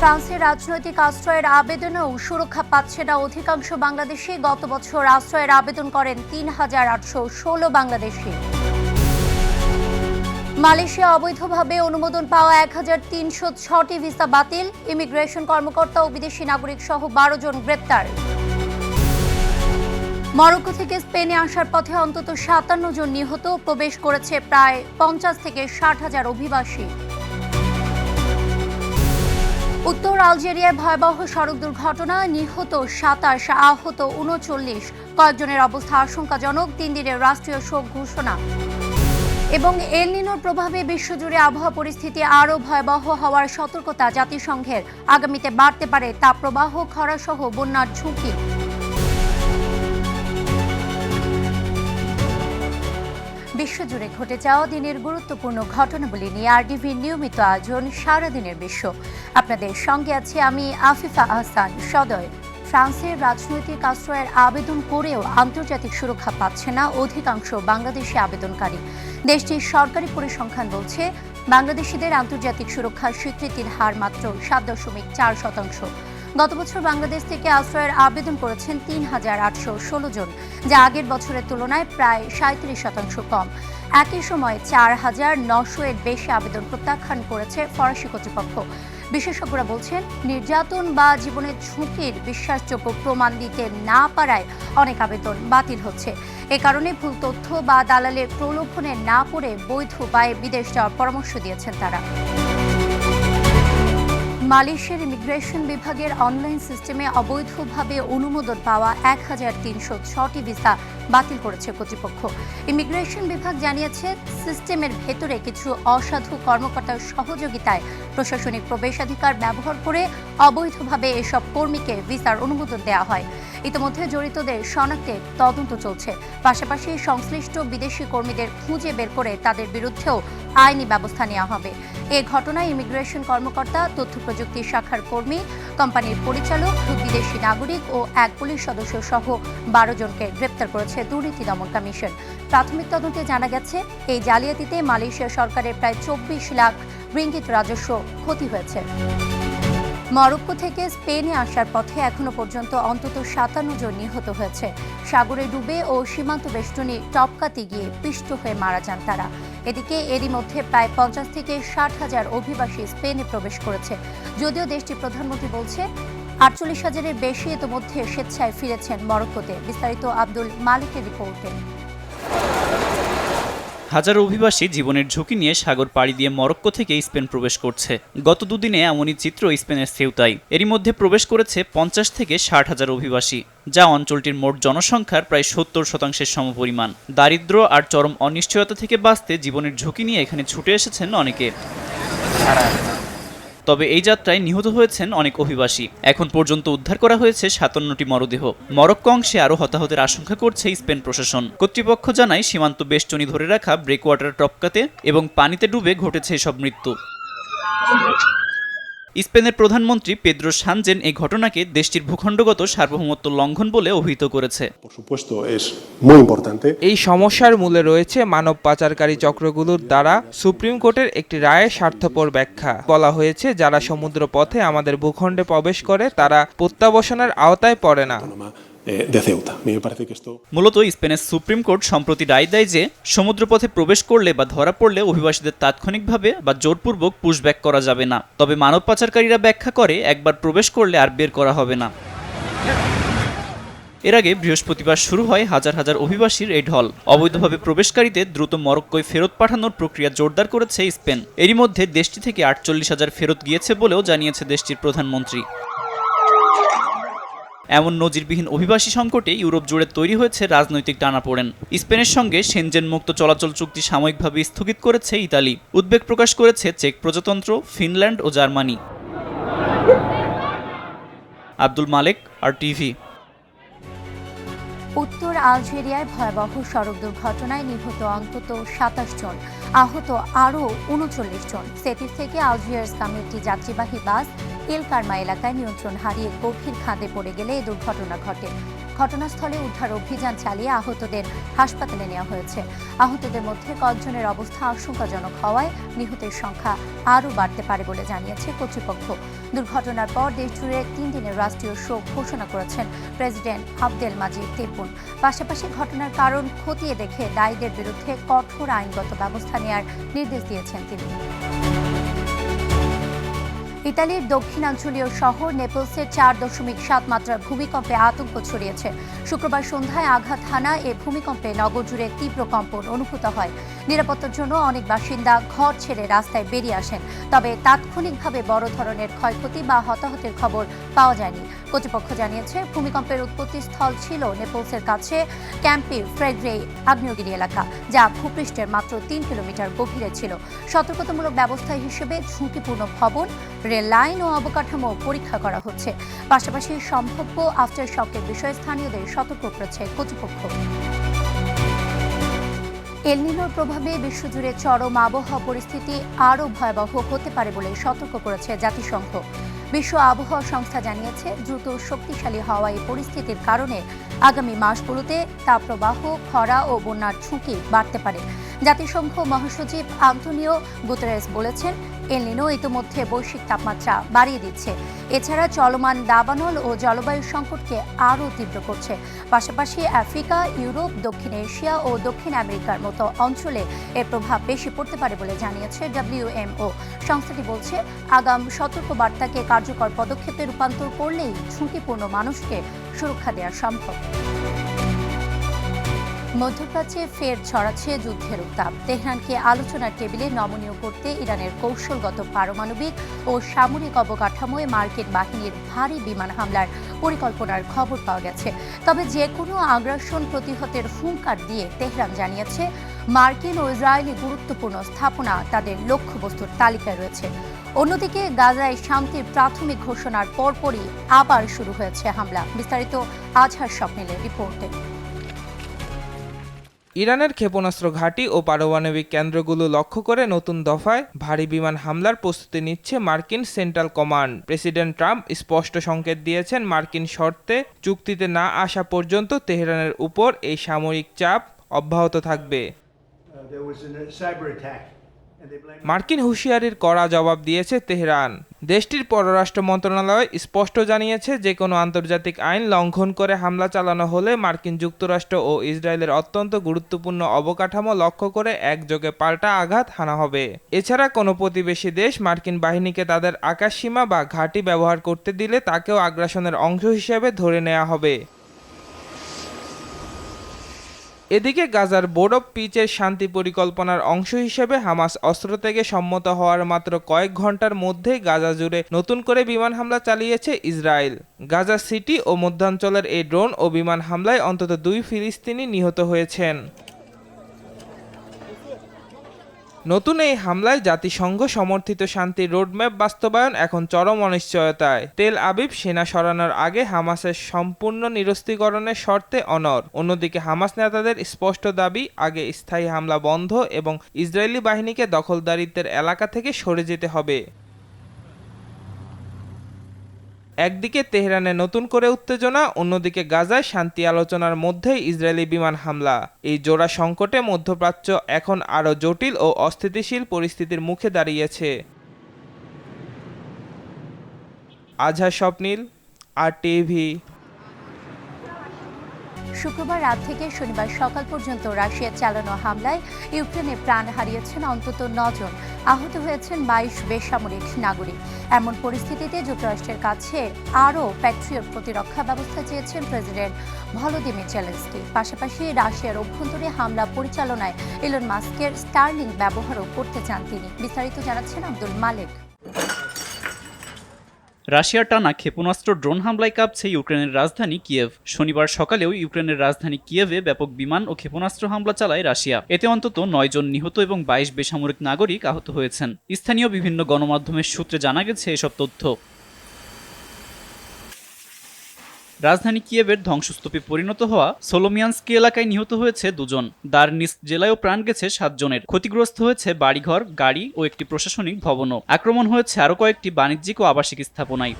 ফ্রান্সের রাজনৈতিক আশ্রয়ের আবেদনেও সুরক্ষা পাচ্ছে না অধিকাংশ বাংলাদেশি। গত বছর আশ্রয়ের আবেদন করেন ৩,৮১৬ বাংলাদেশি। মালয়েশিয়া অবৈধভাবে অনুমোদন পাওয়া ১,৩০৬টি ভিসা বাতিল। ইমিগ্রেশন কর্মকর্তা ও বিদেশি নাগরিক সহ ১২ জন গ্রেপ্তার। মরক্কো থেকে স্পেনে আসার পথে অন্তত ৫৭ জন নিহত। প্রবেশ করেছে প্রায় ৫০ থেকে ৬০ হাজার অভিবাসী। উত্তর আলজেরিয়ায় ভয়াবহ সড়ক দুর্ঘটনা, নিহত ২৭, আহত ৩৯। কয়েকজনের অবস্থা আশঙ্কাজনক। ৩ দিনের রাষ্ট্রীয় শোক ঘোষণা। এবং এল নিনোর প্রভাবে বিশ্বজুড়ে আবহাওয়া পরিস্থিতি আরও ভয়াবহ হওয়ার সতর্কতা জাতিসংঘের। আগামীতে বাড়তে পারে তাপপ্রবাহ, খরাসহ বন্যার ঝুঁকি। বিশ্বজুড়ে ঘটে যাওয়া দিনের গুরুত্বপূর্ণ ঘটনাবলী নিয়ে আরডিভির নিয়মিত আয়োজন সারাদিনের বিশ্ব। আপনাদের সঙ্গে আছি আমি আফিফা আহসান সদয়। ফ্রান্সের রাজনৈতিক আশ্রয়ের আবেদন করেও আন্তর্জাতিক সুরক্ষা পাচ্ছে না অধিকাংশ বাংলাদেশি আবেদনকারী। দেশটির সরকারি পরিসংখ্যান বলছে, বাংলাদেশিদের আন্তর্জাতিক সুরক্ষার স্বীকৃতির হার মাত্র ৭.৪%। গত বছর বাংলাদেশ থেকে আশ্রয়ের আবেদন করেছেন ৩,৮১৬ জন, যা আগের বছরের তুলনায় প্রায় ৩৭% কম। একই সময় ৪,৯০০ এর বেশি আবেদন প্রত্যাখ্যান করেছে ফরাসি কর্তৃপক্ষ। বিশেষজ্ঞরা বলছেন, নির্যাতন বা জীবনের ঝুঁকির বিশ্বাসযোগ্য প্রমাণ দিতে না পারায় অনেক আবেদন বাতিল হচ্ছে। এ কারণে ভুল তথ্য বা দালালের প্রলোভনে না পড়ে বৈধ উপায়ে বিদেশ যাওয়ার পরামর্শ দিয়েছেন তারা। মালয়েশিয়ার ইমিগ্রেশন বিভাগের অনলাইন সিস্টেমে অবৈধভাবে অনুমোদন পাওয়া ১,৩০৬টি ভিসা বাতিল করেছে কর্তৃপক্ষ। ইমিগ্রেশন বিভাগ জানিয়েছে, সিস্টেমের ভেতরে কিছু অসাধু কর্মকর্তার সহযোগিতায় প্রশাসনিক প্রবেশাধিকার ব্যবহার করে অবৈধভাবে এসব কর্মীকে ভিসার অনুমোদন দেওয়া হয়। ইতিমধ্যে জড়িতদের শনাক্তে তদন্ত চলছে। পাশাপাশি সংশ্লিষ্ট বিদেশি কর্মীদের খুঁজে বের করে তাদের বিরুদ্ধেও আইনি ব্যবস্থা নেওয়া হবে। এ ঘটনায় ইমিগ্রেশন কর্মকর্তা, তথ্য প্রযুক্তি শাখার কর্মী, কোম্পানির পরিচালক, বিদেশি নাগরিক ও এক পুলিশ সদস্য সহ ১২ জনকে গ্রেপ্তার করেছে দুর্নীতি দমন কমিশন। প্রাথমিক তদন্তে জানা গেছে, এই জালিয়াতিতে মালয়েশিয়া সরকারের প্রায় ২৪ লাখ রিঙ্গিত রাজস্ব ক্ষতি হয়েছে। মরক্কো থেকে স্পেনে আসার পথে এখনো পর্যন্ত অন্তত ৫৭ জন নিহত হয়েছে। সাগরে ডুবে ও সীমান্ত বেষ্টনী টপকাতে গিয়ে পিষ্ট হয়ে মারা যান তারা। এদিকে এরই মধ্যে প্রায় ৫০ থেকে ৬০ হাজার অভিবাসী স্পেনে প্রবেশ করেছে। যদিও দেশটির প্রধানমন্ত্রী বলছে, ৪৮ হাজারের বেশি ইতিমধ্যে স্বেচ্ছায় ফিরেছেন মরক্কোতে। বিস্তারিত আব্দুল মালিকের রিপোর্টে। হাজারো অভিবাসী জীবনের ঝুঁকি নিয়ে সাগর পাড়ি দিয়ে মরক্কো থেকে স্পেন প্রবেশ করছে। গত দুদিনে এমনই চিত্র স্পেনের সেউতায়। এরই মধ্যে প্রবেশ করেছে ৫০ থেকে ৬০ হাজার অভিবাসী, যা অঞ্চলটির মোট জনসংখ্যার প্রায় ৭০% সমপরিমাণ। দারিদ্র্য আর চরম অনিশ্চয়তা থেকে বাঁচতে জীবনের ঝুঁকি নিয়ে এখানে ছুটে এসেছেন অনেকে। তবে এই যাত্রায় নিহত হয়েছেন অনেক অভিবাসী। এখন পর্যন্ত উদ্ধার করা হয়েছে ৫৭টি মরদেহ। মরক্কো অংশে আরও হতাহতের আশঙ্কা করছে স্পেন প্রশাসন। কর্তৃপক্ষ জানায়, সীমান্ত বেষ্টনী ধরে রাখা ব্রেকওয়াটার টপকাতে এবং পানিতে ডুবে ঘটেছে এসব মৃত্যু। স্পেনের প্রধানমন্ত্রী পেদ্রো সানচেজ এই ঘটনাকে দেশটির ভূখণ্ডগত সার্বভৌমত্ব লঙ্ঘন বলে অভিহিত করেছে। এই সমস্যার মূলে রয়েছে মানব পাচারকারী চক্রগুলোর দ্বারা সুপ্রিম কোর্টের একটি রায়ে স্বার্থপর ব্যাখ্যা। বলা হয়েছে, যারা সমুদ্র পথে আমাদের ভূখণ্ডে প্রবেশ করে তারা প্রত্যাবাসনের আওতায় পড়ে না। মূলত স্পেনের সুপ্রিম কোর্ট সম্প্রতি রায় দেয় যে, সমুদ্রপথে প্রবেশ করলে বা ধরা পড়লে অভিবাসীদের তাৎক্ষণিকভাবে বা জোরপূর্বক পুশব্যাক করা যাবে না। তবে মানব পাচারকারীরা ব্যাখ্যা করে, একবার প্রবেশ করলে আর বের করা হবে না। এর আগে বৃহস্পতিবার শুরু হয় হাজার হাজার অভিবাসীর এই ঢল। অবৈধভাবে প্রবেশকারীদের দ্রুত মরক্কোয় ফেরত পাঠানোর প্রক্রিয়া জোরদার করেছে স্পেন। এরই মধ্যে দেশটি থেকে ৪৮ হাজার ফেরত গিয়েছে বলেও জানিয়েছে দেশটির প্রধানমন্ত্রী। এমন নজিরবিহীন অভিবাসী সংকটে ইউরোপ জুড়ে তৈরি হয়েছে রাজনৈতিক টানাপোড়েন। স্পেনের সঙ্গে সেনজেন মুক্ত চলাচল চুক্তি সাময়িকভাবে স্থগিত করেছে ইতালি। উদ্বেগ প্রকাশ করেছে চেক প্রজাতন্ত্র, ফিনল্যান্ড ও জার্মানি। আব্দুল মালেক, আরটিভি। উত্তর আলজেরিয়ায় ভয়াবহ সড়ক দুর্ঘটনায় নিহত অন্তত ২৭ জন, আহত আরও ৩৯ জন। সেটিস থেকে আলজিয়ার্সগামী একটি যাত্রীবাহী বাস এল কারমা এলাকায় নিয়ন্ত্রণ হারিয়ে গভীর খাদে পড়ে গেলে এই দুর্ঘটনা ঘটে। ঘটনাস্থলে উদ্ধার অভিযান চালিয়ে আহতদের হাসপাতালে নেওয়া হয়েছে। আহতদের মধ্যে কয়েকজনের অবস্থা আশঙ্কাজনক হওয়ায় নিহতের সংখ্যা আরও বাড়তে পারে বলে জানিয়েছে কর্তৃপক্ষ। দুর্ঘটনার পর দেশজুড়ে 3 দিনের রাষ্ট্রীয় শোক ঘোষণা করেছেন প্রেসিডেন্ট আবদেল মাজিদ তেব্বুন। পাশাপাশি ঘটনার কারণ খতিয়ে দেখে দায়ীদের বিরুদ্ধে কঠোর আইনগত ব্যবস্থা নেওয়ার নির্দেশ দিয়েছেন তিনি। ইতালির দক্ষিণাঞ্চলীয় শহর নেপলসের 4.7 মাত্রার ভূমিকম্পে আতঙ্ক ছড়িয়েছে। শুক্রবার সন্ধ্যায় আঘাত হানা এ ভূমিকম্পে নগর জুড়ে তীব্র কম্পন অনুভূত হয়। নিরাপত্তার জন্য অনেক বাসিন্দা ঘর ছেড়ে রাস্তায় বেরিয়ে আসেন, তবে তাৎক্ষণিকভাবে বড় ধরনের ক্ষয়ক্ষতি বা হতাহতের খবর পাওয়া যায়নি। কর্তৃপক্ষ জানিয়েছে ভূমিকম্পের উৎপত্তি স্থল ছিল নেপলসের কাছে ক্যাম্পি ফ্রেগ্রে আগ্নেয়গিরি এলাকা, যা ভূপৃষ্ঠের মাত্র 3 কিলোমিটার গভীরে ছিল। সতর্কতামূলক ব্যবস্থা হিসেবে ঝুঁকিপূর্ণ ভবন, রেল লাইন ও অবকাঠামো পরীক্ষা করা হচ্ছে। পাশাপাশি সম্ভাব্য আফটার শকের বিষয়ে স্থানীয়দের সতর্ক করেছে কর্তৃপক্ষ। এল নিনোর প্রভাবে বিশ্বজুড়ে চরম আবহাওয়া পরিস্থিতি আরও ভয়াবহ হতে পারে বলে সতর্ক করেছে জাতিসংঘ। বিশ্ব আবহাওয়া সংস্থা জানিয়েছে দ্রুত শক্তিশালী হওয়া এই পরিস্থিতির কারণে আগামী মাসগুলোতে তাপপ্রবাহ, খরা ও বন্যার ঝুঁকি বাড়তে পারে। জাতিসংঘ মহাসচিব আন্তোনিও গুতেরেস বলেছেন, এল নিনো ইতিমধ্যে বৈশ্বিক তাপমাত্রা বাড়িয়ে দিচ্ছে। এছাড়া চলমান দাবানল ও জলবায়ু সংকটকে আরও তীব্র করছে। পাশাপাশি আফ্রিকা, ইউরোপ, দক্ষিণ এশিয়া ও দক্ষিণ আমেরিকার মতো অঞ্চলে এর প্রভাব বেশি পড়তে পারে বলে জানিয়েছে WMO। সংস্থাটি বলছে, আগাম সতর্কবার্তাকে কার্যকর পদক্ষেপে রূপান্তর করলেই ঝুঁকিপূর্ণ মানুষকে সুরক্ষা দেওয়া সম্ভব। মধ্যপ্রাচ্যে ফের ছড়াচ্ছে যুদ্ধের উত্তাপ। তেহরানকে আলোচনার টেবিলে নমনীয় করতে ইরানের কৌশলগত পারমাণবিক ও সামরিক অবকাঠামোয় মার্কিন বাহিনীর ভারী বিমান হামলার পরিকল্পনার খবর পাওয়া গেছে। তবে যে কোনো আগ্রাসন প্রতিহতের হুঙ্কার দিয়ে তেহরান জানিয়েছে, মার্কিন ও ইসরায়েলি গুরুত্বপূর্ণ স্থাপনা তাদের লক্ষ্যবস্তুর তালিকায় রয়েছে। অন্যদিকে গাজায় শান্তির প্রাথমিক ঘোষণার পরপরই আবার শুরু হয়েছে হামলা। বিস্তারিত আজহার স্বপ্নিলের রিপোর্টে। ইরানের ক্ষেপণাস্ত্র ঘাঁটি ও পারমাণবিক কেন্দ্রগুলো লক্ষ্য করে নতুন দফায় ভারী বিমান হামলার প্রস্তুতি নিচ্ছে মার্কিন সেন্ট্রাল কমান্ড। প্রেসিডেন্ট ট্রাম্প স্পষ্ট সংকেত দিয়েছেন, মার্কিন শর্তে চুক্তিতে না আসা পর্যন্ত তেহরানের উপর এই সামরিক চাপ অব্যাহত থাকবে। মার্কিন হুঁশিয়ারির কড়া জবাব দিয়েছে তেহরান। দেশটির পররাষ্ট্র মন্ত্রণালয় স্পষ্ট জানিয়েছে, যে কোনো আন্তর্জাতিক আইন লঙ্ঘন করে হামলা চালানো হলে মার্কিন যুক্তরাষ্ট্র ও ইসরায়েলের অত্যন্ত গুরুত্বপূর্ণ অবকাঠামো লক্ষ্য করে একযোগে পাল্টা আঘাত হানা হবে। এছাড়া কোনো প্রতিবেশী দেশ মার্কিন বাহিনীকে তাদের আকাশসীমা বা ঘাঁটি ব্যবহার করতে দিলে তাকেও আগ্রাসনের অংশ হিসেবে ধরে নেওয়া হবে। এদিকে গাজার বোর্ড অব পিচের শান্তি পরিকল্পনার অংশ হিসেবে হামাস অস্ত্রত্যাগে সম্মত হওয়ার মাত্র কয়েক ঘন্টার মধ্যেই গাজা জুড়ে নতুন করে বিমান হামলা চালিয়েছে ইসরায়েল। গাজা সিটি ও মধ্যাঞ্চলের এই ড্রোন ও বিমান হামলায় অন্তত 2 ফিলিস্তিনি নিহত হয়েছেন। নতুন এই হামলায় জাতিসংঘ সমর্থিত শান্তির রোডম্যাপ বাস্তবায়ন এখন চরম অনিশ্চয়তায়। তেল আবিব সেনা সরানোর আগে হামাসের সম্পূর্ণ নিরস্ত্রীকরণের শর্তে অনড়। অন্যদিকে হামাস নেতাদের স্পষ্ট দাবি, আগে স্থায়ী হামলা বন্ধ এবং ইসরায়েলি বাহিনীকে দখলদারিত্বের এলাকা থেকে সরে যেতে হবে। একদিকে তেহরানে নতুন করে উত্তেজনা, অন্যদিকে গাজায় শান্তি আলোচনার মধ্যেই ইসরায়েলি বিমান হামলা। এই জোড়া সংকটে মধ্যপ্রাচ্য এখন আরও জটিল ও অস্থিতিশীল পরিস্থিতির মুখে দাঁড়িয়েছে। আজহার স্বপ্নিল, RTV। শুক্রবার রাত থেকে শনিবার সকাল পর্যন্ত রাশিয়ার চালানো হামলায় ইউক্রেনে প্রাণ হারিয়েছেন অন্তত 9 জন, আহত হয়েছেন 22 বেসামরিক নাগরিক। এমন পরিস্থিতিতে যুক্তরাষ্ট্রের কাছে আরও প্যাট্রিয়ট প্রতিরক্ষা ব্যবস্থা চেয়েছেন প্রেসিডেন্ট ভলোদিমির জেলেনস্কি। পাশাপাশি রাশিয়ার অভ্যন্তরে হামলা পরিচালনায় ইলন মাস্কের স্টারলিংক ব্যবহারও করতে চান তিনি। বিস্তারিত জানাচ্ছেন আব্দুল মালেক। রাশিয়ার টানা ক্ষেপণাস্ত্র ড্রোন হামলায় কাঁপছে ইউক্রেনের রাজধানী কিয়েভ। শনিবার সকালেও ইউক্রেনের রাজধানী কিয়েভে ব্যাপক বিমান ও ক্ষেপণাস্ত্র হামলা চালায় রাশিয়া। এতে অন্তত 9 জন নিহত এবং 22 বেসামরিক নাগরিক আহত হয়েছেন। স্থানীয় বিভিন্ন গণমাধ্যমের সূত্রে জানা গেছে এসব তথ্য। রাজধানী কিয়েভের ধ্বংসস্তূপে পরিণত হওয়া সোলোমিয়ানস্কি এলাকায় নিহত হয়েছে 2 জন। দারনিস্ক জেলায়ও প্রাণ গেছে 7 জনের। ক্ষতিগ্রস্ত হয়েছে বাড়িঘর, গাড়ি ও একটি প্রশাসনিক ভবনও। আক্রমণ হয়েছে আরও কয়েকটি বাণিজ্যিক ও আবাসিক স্থাপনায়।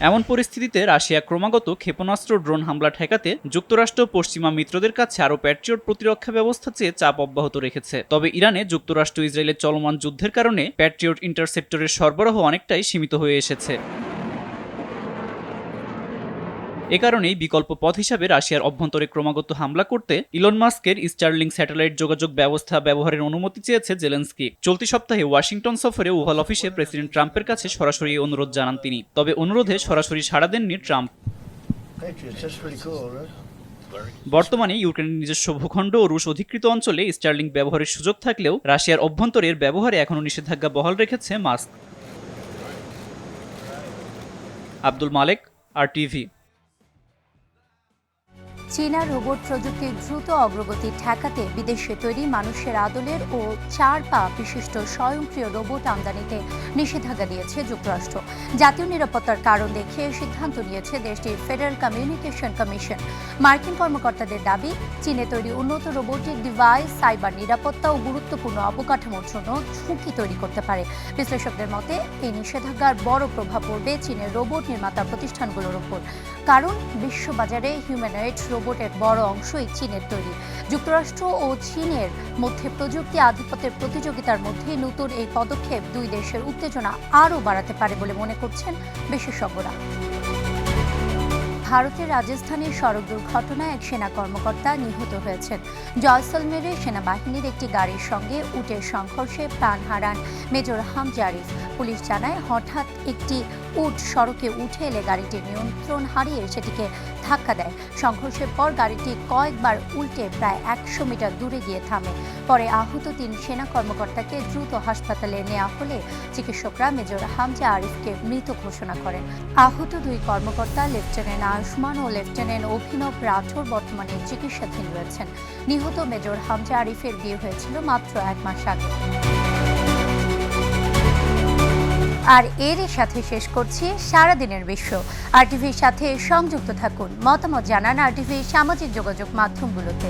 এমন পরিস্থিতিতে রাশিয়া ক্রমাগত ক্ষেপণাস্ত্র ড্রোন হামলা ঠেকাতে যুক্তরাষ্ট্র পশ্চিমা মিত্রদের কাছে আরও প্যাট্রিয়ট প্রতিরক্ষা ব্যবস্থা চেয়ে চাপ অব্যাহত রেখেছে। তবে ইরানে যুক্তরাষ্ট্র ইসরায়েলের চলমান যুদ্ধের কারণে প্যাট্রিয়ট ইন্টারসেপ্টরের সরবরাহ অনেকটাই সীমিত হয়ে এসেছে। এ কারণেই বিকল্প পথ হিসাবে রাশিয়ার অভ্যন্তরে ক্রমাগত হামলা করতে ইলন মাস্কের স্টারলিংক স্যাটেলাইট যোগাযোগ ব্যবস্থা ব্যবহারের অনুমতি চেয়েছে জেলেনস্কি। চলতি সপ্তাহে ওয়াশিংটন সফরে ওভাল অফিসে প্রেসিডেন্ট ট্রাম্পের কাছে সরাসরি এই অনুরোধ জানান তিনি। তবে অনুরোধে সরাসরি সাড়া দেননি ট্রাম্প। বর্তমানে ইউক্রেনের নিজস্ব ভূখণ্ড ও রুশ অধিকৃত অঞ্চলে স্টারলিংক ব্যবহারের সুযোগ থাকলেও রাশিয়ার অভ্যন্তরে এর ব্যবহারে এখনও নিষেধাজ্ঞা বহাল রেখেছে মাস্ক। আব্দুল মালেক, RTV। চীনা রোবট প্রযুক্তির দ্রুত অগ্রগতি ঠেকাতে বিদেশে তৈরি মানুষের আদলের ও 4 পা বিশিষ্ট স্বয়ংক্রিয় রোবট আমদানিতে নিষেধাজ্ঞা দিয়েছে যুক্তরাষ্ট্র। জাতীয় নিরাপত্তার কারণ দেখিয়ে সিদ্ধান্ত নিয়েছে দেশটির ফেডারেল কমিউনিকেশন কমিশন। মার্কিন কর্মকর্তাদের দাবি, চীনে তৈরি উন্নত রোবোটিক ডিভাইস সাইবার নিরাপত্তা ও গুরুত্বপূর্ণ অবকাঠামোর জন্য ঝুঁকি তৈরি করতে পারে। বিশ্লেষকদের মতে, এই নিষেধাজ্ঞার বড় প্রভাব পড়বে চীনের রোবট নির্মাতা প্রতিষ্ঠানগুলোর উপর, কারণ বিশ্ববাজারে হিউম্যানয়েড রোবটের বড় অংশই চীনের তৈরি। যুক্তরাষ্ট্র ও চীনের মধ্যে প্রযুক্তি আধিপত্যের প্রতিযোগিতার মধ্যে নতুন এই পদক্ষেপ দুই দেশের উত্তেজনা আরও বাড়াতে পারে বলে মনে করছেন বিশেষজ্ঞরা। ভারতের রাজস্থানের সড়ক দুর্ঘটনায় এক সেনা কর্মকর্তা নিহত হয়েছেন। জয়সলমেরে সেনাবাহিনীর একটি গাড়ির সঙ্গে উটের সংঘর্ষে প্রাণ হারান মেজর হামজা আরিফ। পুলিশ জানায়, হঠাৎ একটি উট সড়কে উঠে এলে গাড়িটি নিয়ন্ত্রণ হারিয়ে সেটিকে ধাক্কা দেয়। সংঘর্ষের পর গাড়িটি কয়েকবার উল্টে প্রায় 100 মিটার দূরে গিয়ে থামে। পরে আহত 3 সেনা কর্মকর্তাকে দ্রুত হাসপাতালে নেওয়া হলে চিকিৎসকরা মেজর হামজা আরিফকে মৃত ঘোষণা করেন। আহত 2 কর্মকর্তা লেফটেন্যান্ট আয়ুষ্মান ও লেফটেন্যান্ট অভিনব রাঠোর বর্তমানে চিকিৎসাধীন রয়েছেন। নিহত মেজর হামজা আরিফের বিয়ে হয়েছিল মাত্র 1 মাস আগে। আর এরই সাথে শেষ করছি সারাদিনের বিশ্ব। RTVর সাথে সংযুক্ত থাকুন, মতামত জানান RTVর সামাজিক যোগাযোগ মাধ্যমগুলোতে।